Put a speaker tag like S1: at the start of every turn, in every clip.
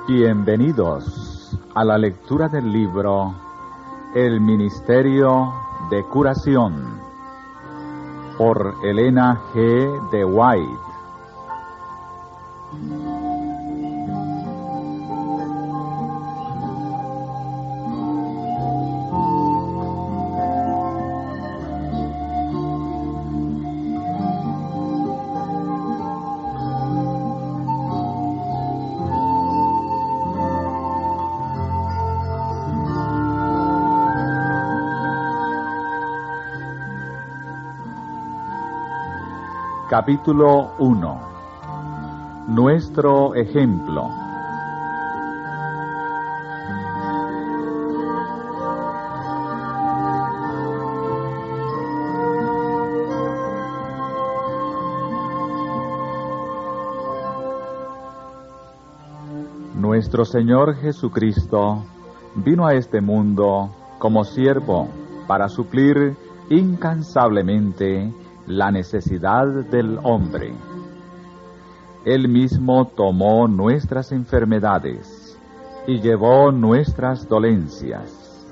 S1: Bienvenidos a la lectura del libro El Ministerio de Curación por Elena G. de White. Capítulo 1. Nuestro ejemplo. Nuestro Señor Jesucristo vino a este mundo como siervo para suplir incansablemente la necesidad del hombre. Él mismo tomó nuestras enfermedades y llevó nuestras dolencias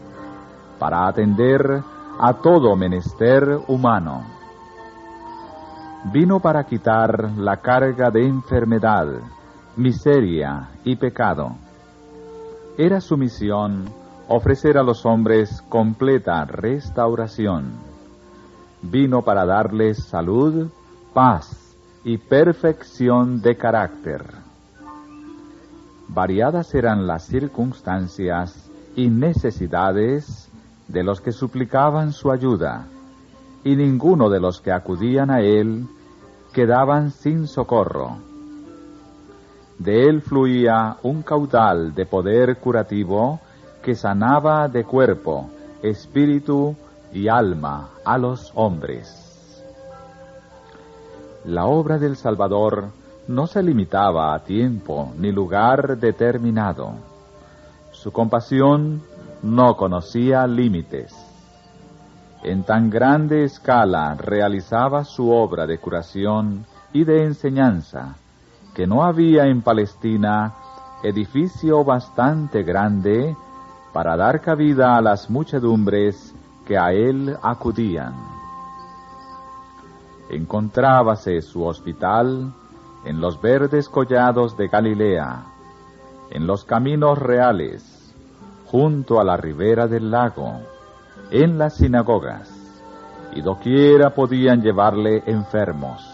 S1: para atender a todo menester humano. Vino para quitar la carga de enfermedad, miseria y pecado. Era su misión ofrecer a los hombres completa restauración. Vino para darles salud, paz y perfección de carácter. Variadas eran las circunstancias y necesidades de los que suplicaban su ayuda, y ninguno de los que acudían a él quedaban sin socorro. De él fluía un caudal de poder curativo que sanaba de cuerpo, espíritu y alma a los hombres. La obra del Salvador no se limitaba a tiempo ni lugar determinado. Su compasión no conocía límites. En tan grande escala realizaba su obra de curación y de enseñanza, que no había en Palestina edificio bastante grande para dar cabida a las muchedumbres que a él acudían. Encontrábase su hospital en los verdes collados de Galilea, en los caminos reales, junto a la ribera del lago, en las sinagogas, y doquiera podían llevarle enfermos.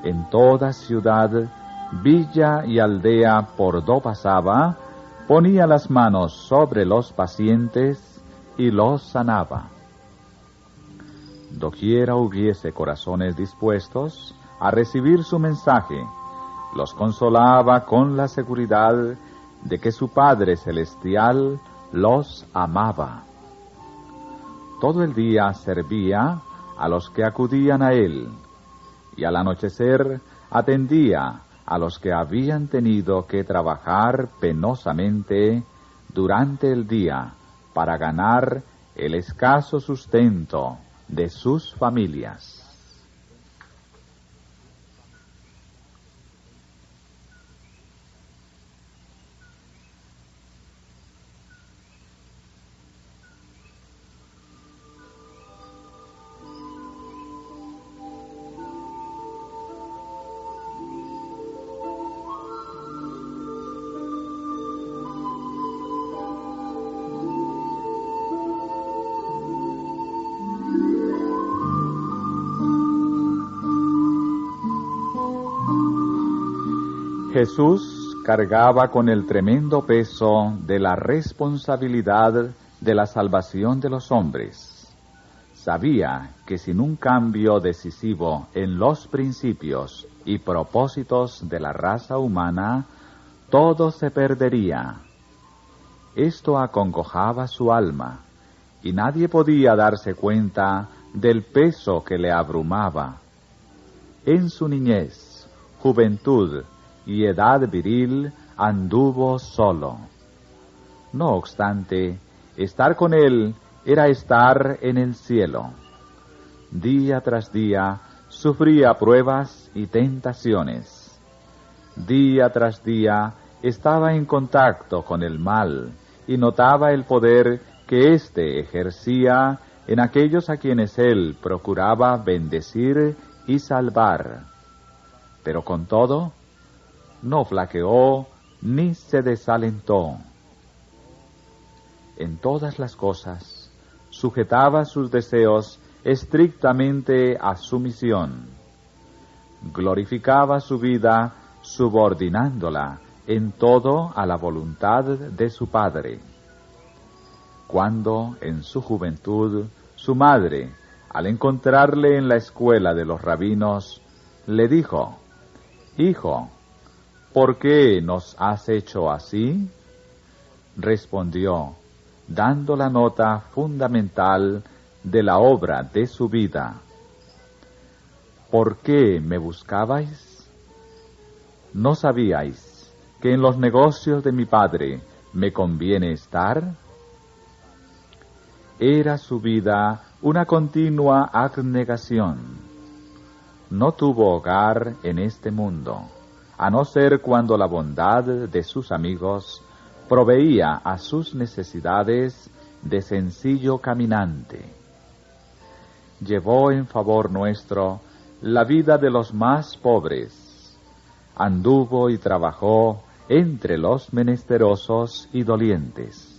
S1: En toda ciudad, villa y aldea por do pasaba, ponía las manos sobre los pacientes y los sanaba. Doquiera hubiese corazones dispuestos a recibir su mensaje, los consolaba con la seguridad de que su Padre Celestial los amaba. Todo el día servía a los que acudían a él, y al anochecer atendía a los que habían tenido que trabajar penosamente durante el día para ganar el escaso sustento de sus familias. Jesús cargaba con el tremendo peso de la responsabilidad de la salvación de los hombres. Sabía que sin un cambio decisivo en los principios y propósitos de la raza humana, todo se perdería. Esto acongojaba su alma, y nadie podía darse cuenta del peso que le abrumaba. En su niñez, juventud y edad viril anduvo solo. No obstante, estar con él era estar en el cielo. Día tras día sufría pruebas y tentaciones. Día tras día estaba en contacto con el mal y notaba el poder que éste ejercía en aquellos a quienes él procuraba bendecir y salvar. Pero con todo, no flaqueó ni se desalentó. En todas las cosas, sujetaba sus deseos estrictamente a su misión. Glorificaba su vida subordinándola en todo a la voluntad de su Padre. Cuando, en su juventud, su madre, al encontrarle en la escuela de los rabinos, le dijo: «Hijo, ¿por qué nos has hecho así?», respondió, dando la nota fundamental de la obra de su vida: «¿Por qué me buscabais? ¿No sabíais que en los negocios de mi padre me conviene estar?». Era su vida una continua abnegación. No tuvo hogar en este mundo, a no ser cuando la bondad de sus amigos proveía a sus necesidades de sencillo caminante. Llevó en favor nuestro la vida de los más pobres. Anduvo y trabajó entre los menesterosos y dolientes.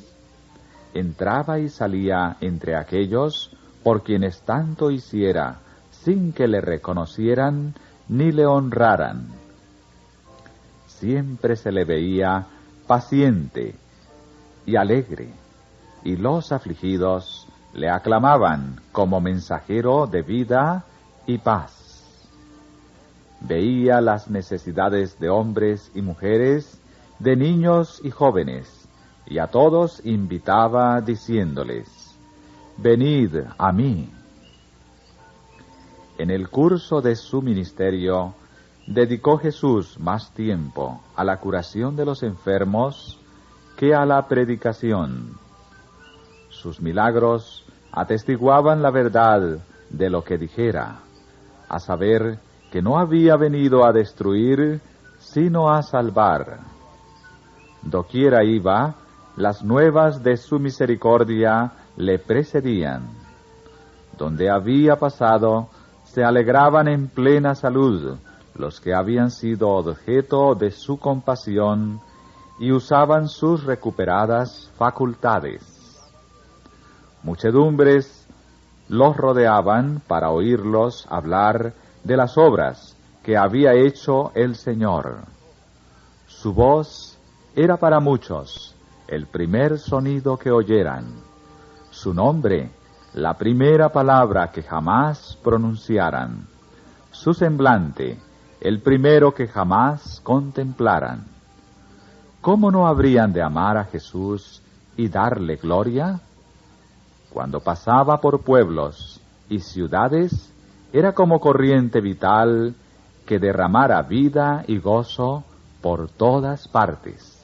S1: Entraba y salía entre aquellos por quienes tanto hiciera, sin que le reconocieran ni le honraran. Siempre se le veía paciente y alegre, y los afligidos le aclamaban como mensajero de vida y paz. Veía las necesidades de hombres y mujeres, de niños y jóvenes, y a todos invitaba diciéndoles: «Venid a mí». En el curso de su ministerio, dedicó Jesús más tiempo a la curación de los enfermos que a la predicación. Sus milagros atestiguaban la verdad de lo que dijera, a saber que no había venido a destruir, sino a salvar. Doquiera iba, las nuevas de su misericordia le precedían. Donde había pasado, se alegraban en plena salud los que habían sido objeto de su compasión y usaban sus recuperadas facultades. Muchedumbres los rodeaban para oírlos hablar de las obras que había hecho el Señor. Su voz era para muchos el primer sonido que oyeran, su nombre la primera palabra que jamás pronunciaran, su semblante el primero que jamás contemplaran. ¿Cómo no habrían de amar a Jesús y darle gloria? Cuando pasaba por pueblos y ciudades, era como corriente vital que derramara vida y gozo por todas partes.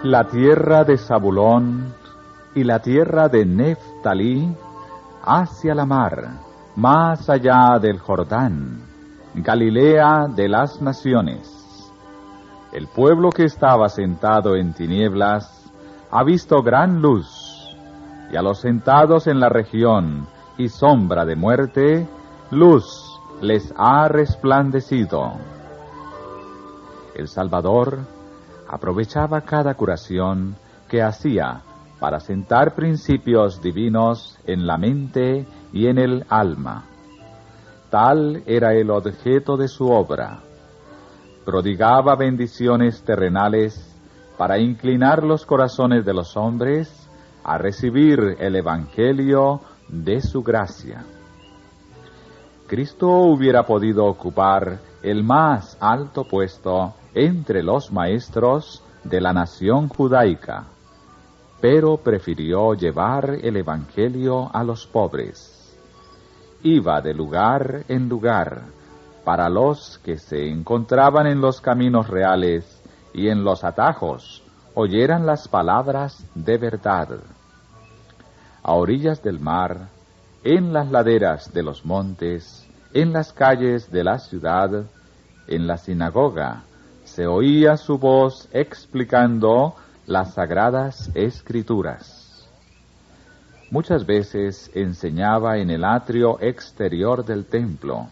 S1: La tierra de Zabulón y la tierra de Neftalí hacia la mar, más allá del Jordán, Galilea de las naciones. El pueblo que estaba sentado en tinieblas ha visto gran luz, y a los sentados en la región y sombra de muerte, luz les ha resplandecido. El Salvador aprovechaba cada curación que hacía para sentar principios divinos en la mente y en el alma. Tal era el objeto de su obra. Prodigaba bendiciones terrenales para inclinar los corazones de los hombres a recibir el evangelio de su gracia. Cristo hubiera podido ocupar el más alto puesto entre los maestros de la nación judaica, pero prefirió llevar el Evangelio a los pobres. Iba de lugar en lugar para los que se encontraban en los caminos reales y en los atajos oyeran las palabras de verdad. A orillas del mar, en las laderas de los montes, en las calles de la ciudad, en la sinagoga, se oía su voz explicando las sagradas escrituras. Muchas veces enseñaba en el atrio exterior del templo,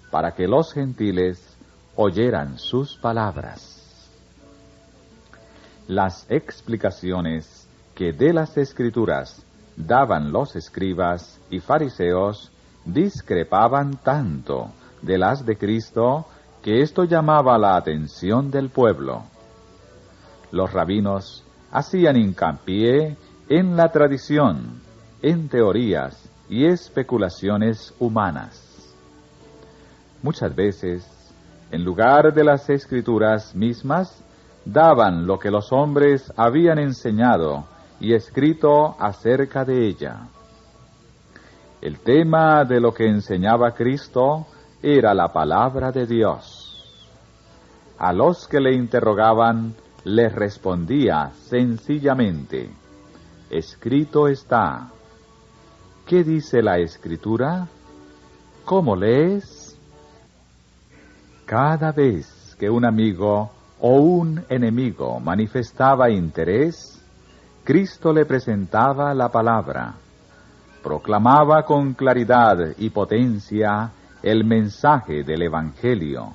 S1: para que los gentiles oyeran sus palabras. Las explicaciones que de las escrituras daban los escribas y fariseos discrepaban tanto de las de Cristo que esto llamaba la atención del pueblo. Los rabinos hacían hincapié en la tradición, en teorías y especulaciones humanas. Muchas veces, en lugar de las escrituras mismas, daban lo que los hombres habían enseñado y escrito acerca de ella. El tema de lo que enseñaba Cristo era la palabra de Dios. A los que le interrogaban, les respondía sencillamente: escrito está. ¿Qué dice la Escritura? ¿Cómo lees? Cada vez que un amigo o un enemigo manifestaba interés, Cristo le presentaba la palabra, proclamaba con claridad y potencia el mensaje del Evangelio.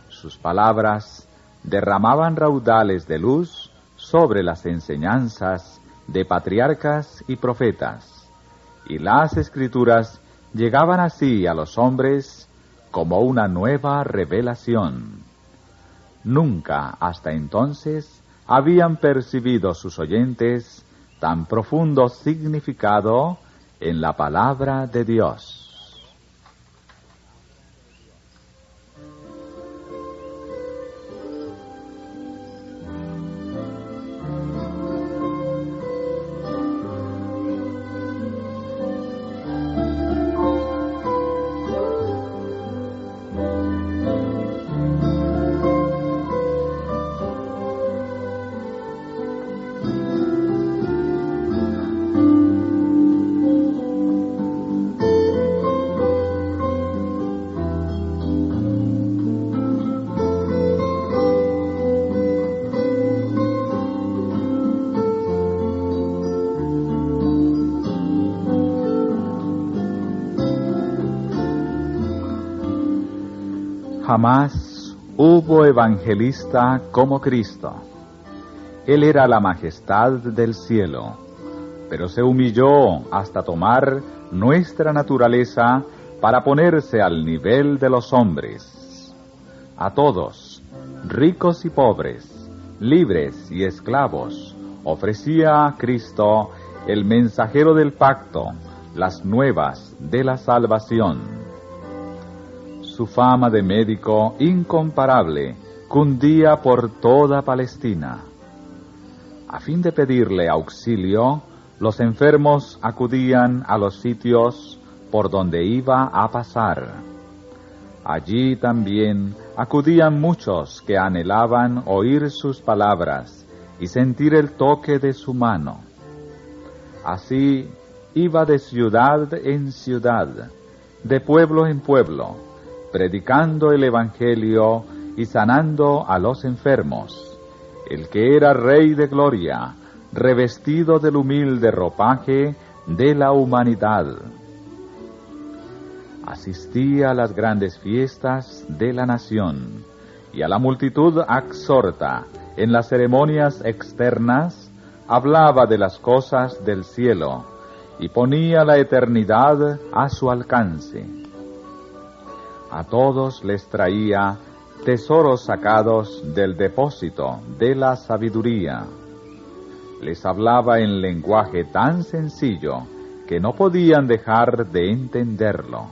S1: Sus palabras derramaban raudales de luz sobre las enseñanzas de patriarcas y profetas, y las Escrituras llegaban así a los hombres como una nueva revelación. Nunca hasta entonces habían percibido sus oyentes tan profundo significado en la palabra de Dios. Jamás hubo evangelista como Cristo. Él era la majestad del cielo, pero se humilló hasta tomar nuestra naturaleza para ponerse al nivel de los hombres. A todos, ricos y pobres, libres y esclavos, ofrecía a Cristo, el mensajero del pacto, las nuevas de la salvación. Su fama de médico incomparable cundía por toda Palestina. A fin de pedirle auxilio, los enfermos acudían a los sitios por donde iba a pasar. Allí también acudían muchos que anhelaban oír sus palabras y sentir el toque de su mano. Así iba de ciudad en ciudad, de pueblo en pueblo, predicando el Evangelio y sanando a los enfermos. El que era Rey de gloria, revestido del humilde ropaje de la humanidad. Asistía a las grandes fiestas de la nación, y a la multitud absorta en las ceremonias externas, hablaba de las cosas del cielo, y ponía la eternidad a su alcance. A todos les traía tesoros sacados del depósito de la sabiduría. Les hablaba en lenguaje tan sencillo que no podían dejar de entenderlo.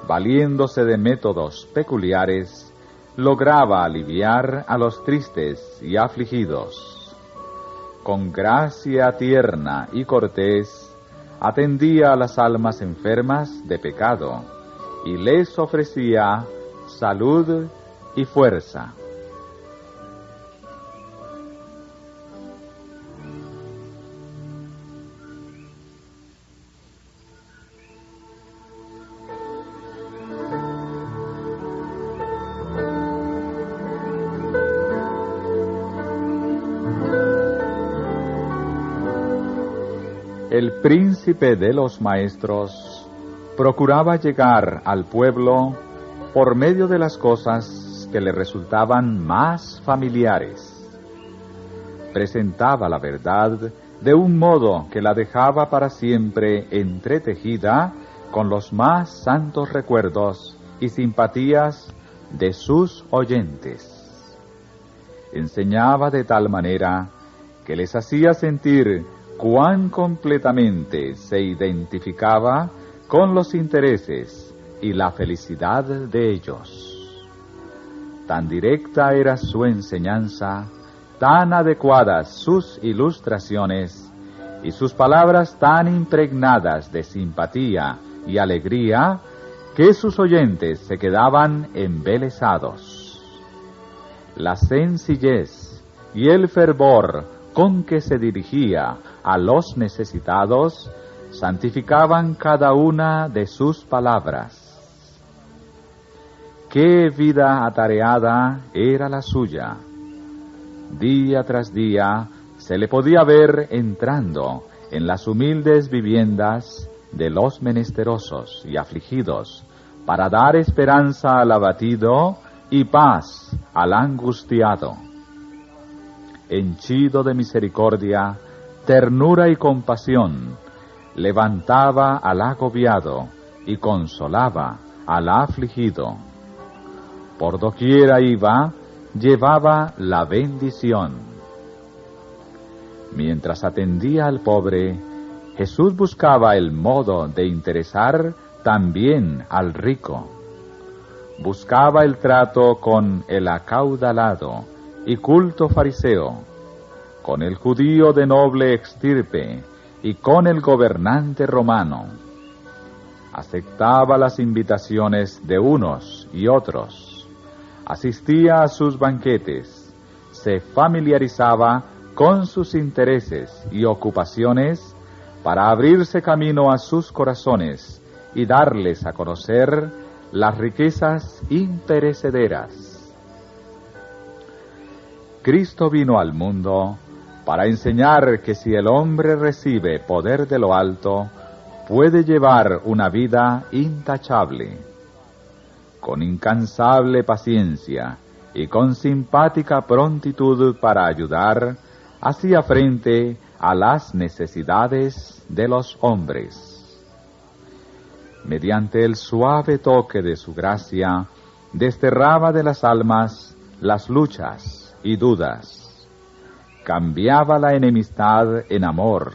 S1: valiéndose de métodos peculiares, lograba aliviar a los tristes y afligidos. Con gracia tierna y cortés, atendía a las almas enfermas de pecado y les ofrecía salud y fuerza. El príncipe de los maestros procuraba llegar al pueblo por medio de las cosas que le resultaban más familiares. Presentaba la verdad de un modo que la dejaba para siempre entretejida con los más santos recuerdos y simpatías de sus oyentes. Enseñaba de tal manera que les hacía sentir cuán completamente se identificaba con los intereses y la felicidad de ellos. Tan directa era su enseñanza, tan adecuadas sus ilustraciones y sus palabras tan impregnadas de simpatía y alegría, que sus oyentes se quedaban embelesados. La sencillez y el fervor con que se dirigía a los necesitados santificaban cada una de sus palabras. Qué vida atareada era la suya. Día tras día se le podía ver entrando en las humildes viviendas de los menesterosos y afligidos para dar esperanza al abatido y paz al angustiado. Henchido de misericordia, ternura y compasión, levantaba al agobiado y consolaba al afligido. Por doquiera iba, llevaba la bendición. Mientras atendía al pobre, Jesús buscaba el modo de interesar también al rico. Buscaba el trato con el acaudalado y culto fariseo, con el judío de noble extirpe y con el gobernante romano. Aceptaba las invitaciones de unos y otros, asistía a sus banquetes, se familiarizaba con sus intereses y ocupaciones para abrirse camino a sus corazones y darles a conocer las riquezas imperecederas. Cristo vino al mundo para enseñar que si el hombre recibe poder de lo alto, puede llevar una vida intachable. Con incansable paciencia y con simpática prontitud para ayudar, hacía frente a las necesidades de los hombres. Mediante el suave toque de su gracia, desterraba de las almas las luchas y dudas, cambiaba la enemistad en amor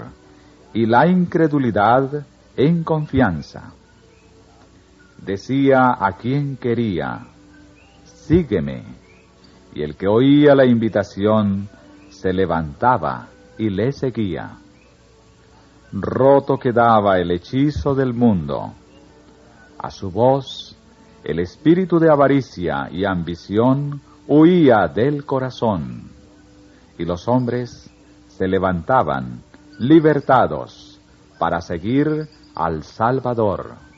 S1: y la incredulidad en confianza. Decía a quien quería, sígueme, y el que oía la invitación se levantaba y le seguía. Roto quedaba el hechizo del mundo. A su voz, el espíritu de avaricia y ambición huía del corazón, y los hombres se levantaban, libertados, para seguir al Salvador.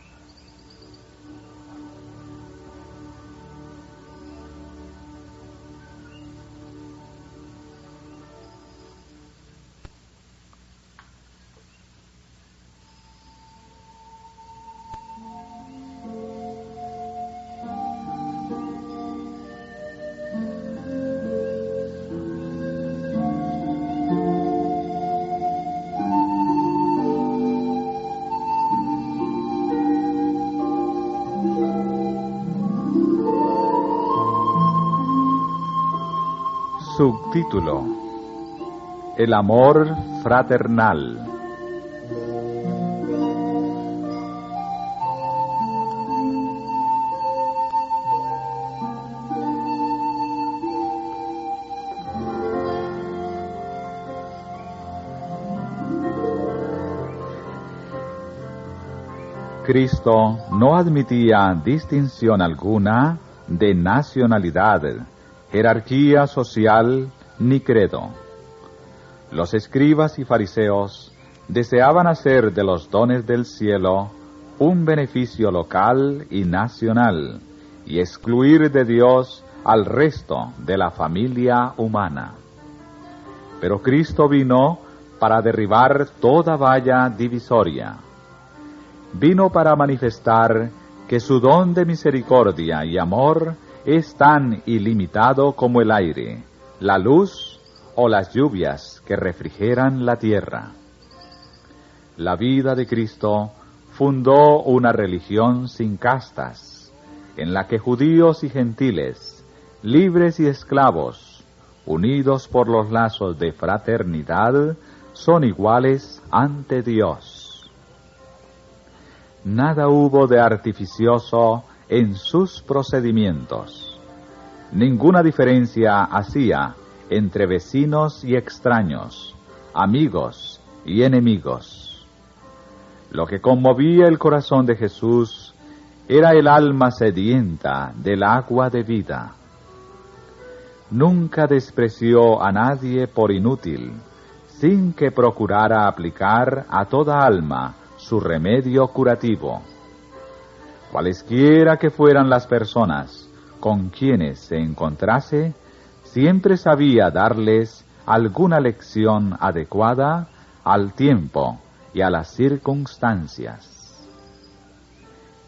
S1: Subtítulo: El amor fraternal. Cristo no admitía distinción alguna de nacionalidad, jerarquía social ni credo. Los escribas y fariseos deseaban hacer de los dones del cielo un beneficio local y nacional y excluir de Dios al resto de la familia humana. Pero Cristo vino para derribar toda valla divisoria. Vino para manifestar que su don de misericordia y amor es tan ilimitado como el aire, la luz o las lluvias que refrigeran la tierra. La vida de Cristo fundó una religión sin castas, en la que judíos y gentiles, libres y esclavos, unidos por los lazos de fraternidad, son iguales ante Dios. Nada hubo de artificioso en sus procedimientos. Ninguna diferencia hacía entre vecinos y extraños, amigos y enemigos. Lo que conmovía el corazón de Jesús era el alma sedienta del agua de vida. Nunca despreció a nadie por inútil, sin que procurara aplicar a toda alma su remedio curativo. Cualesquiera que fueran las personas con quienes se encontrase, siempre sabía darles alguna lección adecuada al tiempo y a las circunstancias.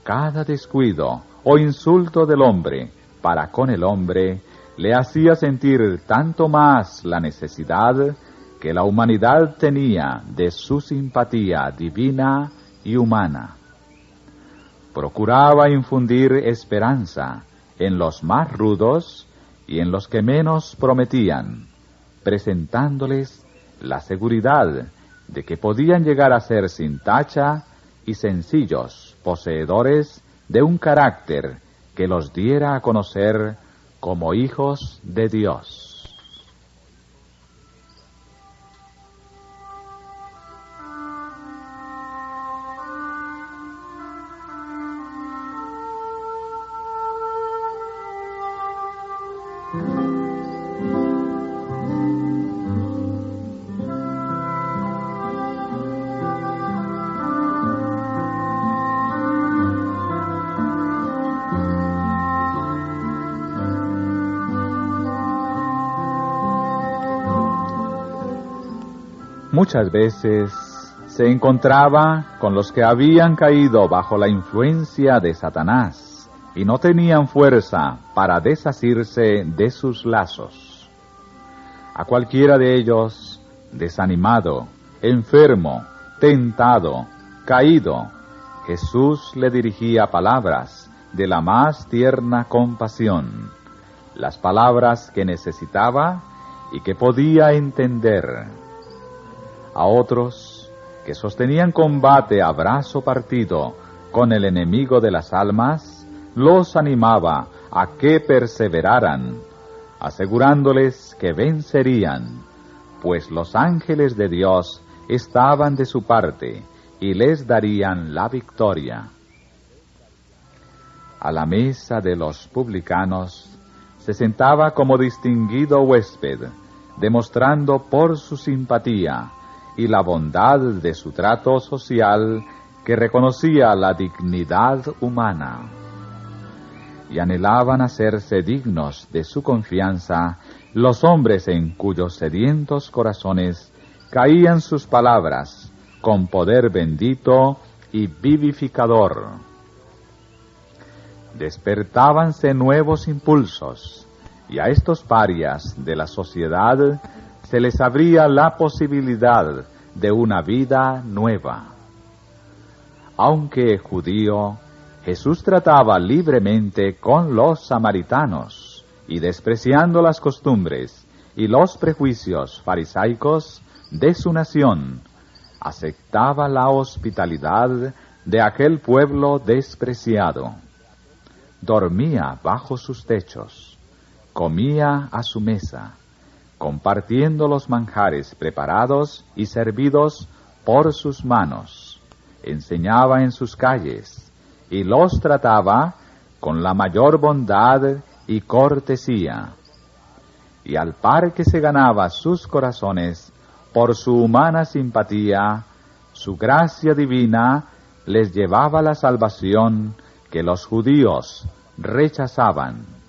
S1: Cada descuido o insulto del hombre para con el hombre le hacía sentir tanto más la necesidad que la humanidad tenía de su simpatía divina y humana. Procuraba infundir esperanza en los más rudos y en los que menos prometían, presentándoles la seguridad de que podían llegar a ser sin tacha y sencillos poseedores de un carácter que los diera a conocer como hijos de Dios. Muchas veces se encontraba con los que habían caído bajo la influencia de Satanás y no tenían fuerza para desasirse de sus lazos. A cualquiera de ellos, desanimado, enfermo, tentado, caído, Jesús le dirigía palabras de la más tierna compasión, las palabras que necesitaba y que podía entender. A otros, que sostenían combate a brazo partido con el enemigo de las almas, los animaba a que perseveraran, asegurándoles que vencerían, pues los ángeles de Dios estaban de su parte y les darían la victoria. A la mesa de los publicanos se sentaba como distinguido huésped, demostrando por su simpatía y la bondad de su trato social que reconocía la dignidad humana. Y anhelaban hacerse dignos de su confianza los hombres en cuyos sedientos corazones caían sus palabras con poder bendito y vivificador. Despertábanse nuevos impulsos, y a estos parias de la sociedad se les abría la posibilidad de una vida nueva. Aunque judío, Jesús trataba libremente con los samaritanos y despreciando las costumbres y los prejuicios farisaicos de su nación, aceptaba la hospitalidad de aquel pueblo despreciado. Dormía bajo sus techos, comía a su mesa, compartiendo los manjares preparados y servidos por sus manos, enseñaba en sus calles y los trataba con la mayor bondad y cortesía. Y al par que se ganaba sus corazones por su humana simpatía, su gracia divina les llevaba la salvación que los judíos rechazaban.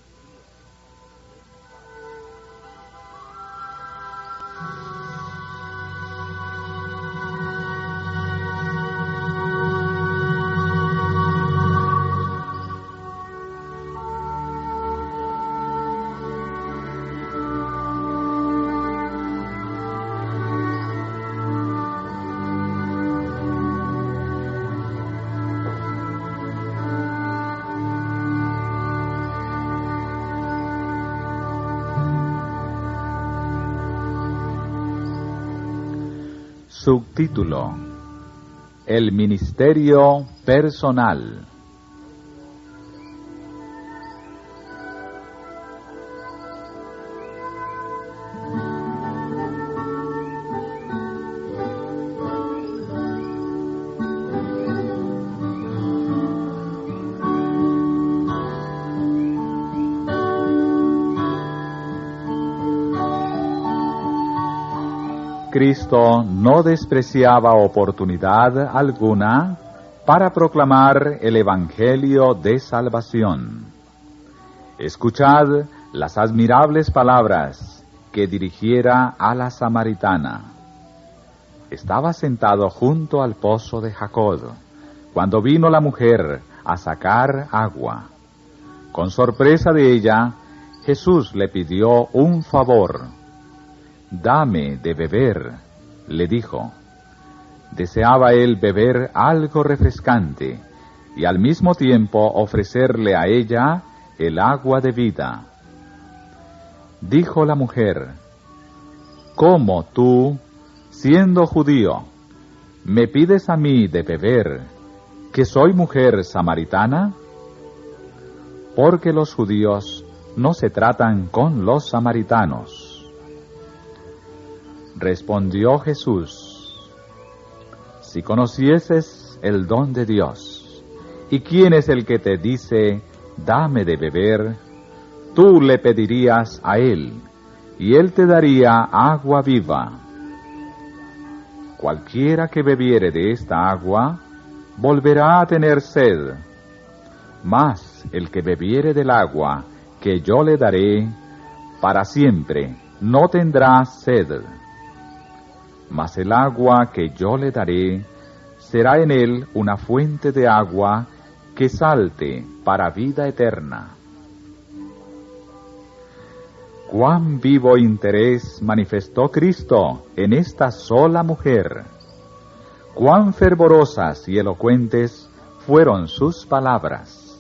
S1: Subtítulo: El ministerio personal. Cristo no despreciaba oportunidad alguna para proclamar el Evangelio de salvación. Escuchad las admirables palabras que dirigiera a la samaritana. Estaba sentado junto al pozo de Jacob, cuando vino la mujer a sacar agua. Con sorpresa de ella, Jesús le pidió un favor. «Dame de beber», le dijo. Deseaba él beber algo refrescante y al mismo tiempo ofrecerle a ella el agua de vida. Dijo la mujer: «¿Cómo tú, siendo judío, me pides a mí de beber, que soy mujer samaritana?» Porque los judíos no se tratan con los samaritanos. Respondió Jesús: «Si conocieses el don de Dios, y quién es el que te dice, dame de beber, tú le pedirías a él, y él te daría agua viva. Cualquiera que bebiere de esta agua, volverá a tener sed, mas el que bebiere del agua que yo le daré, para siempre no tendrá sed. Mas el agua que yo le daré será en él una fuente de agua que salte para vida eterna». Cuán vivo interés manifestó Cristo en esta sola mujer. Cuán fervorosas y elocuentes fueron sus palabras.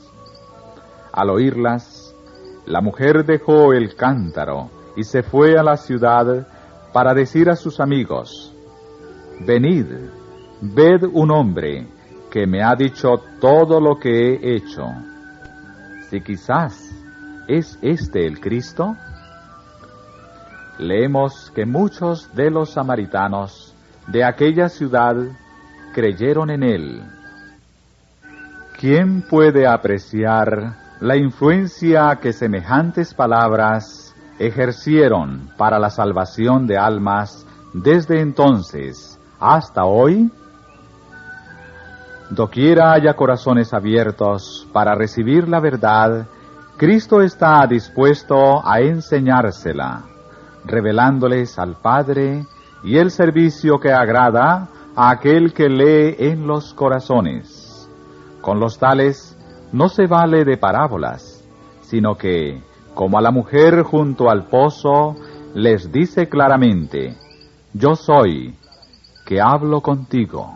S1: Al oírlas, la mujer dejó el cántaro y se fue a la ciudad para decir a sus amigos: «Venid, ved un hombre que me ha dicho todo lo que he hecho. Si quizás es este el Cristo». Leemos que muchos de los samaritanos de aquella ciudad creyeron en él. ¿Quién puede apreciar la influencia que semejantes palabras ejercieron para la salvación de almas desde entonces hasta hoy? Doquiera haya corazones abiertos para recibir la verdad, Cristo está dispuesto a enseñársela, revelándoles al Padre y el servicio que agrada a aquel que lee en los corazones. Con los tales no se vale de parábolas, sino que, como a la mujer junto al pozo, les dice claramente: «Yo soy, que hablo contigo».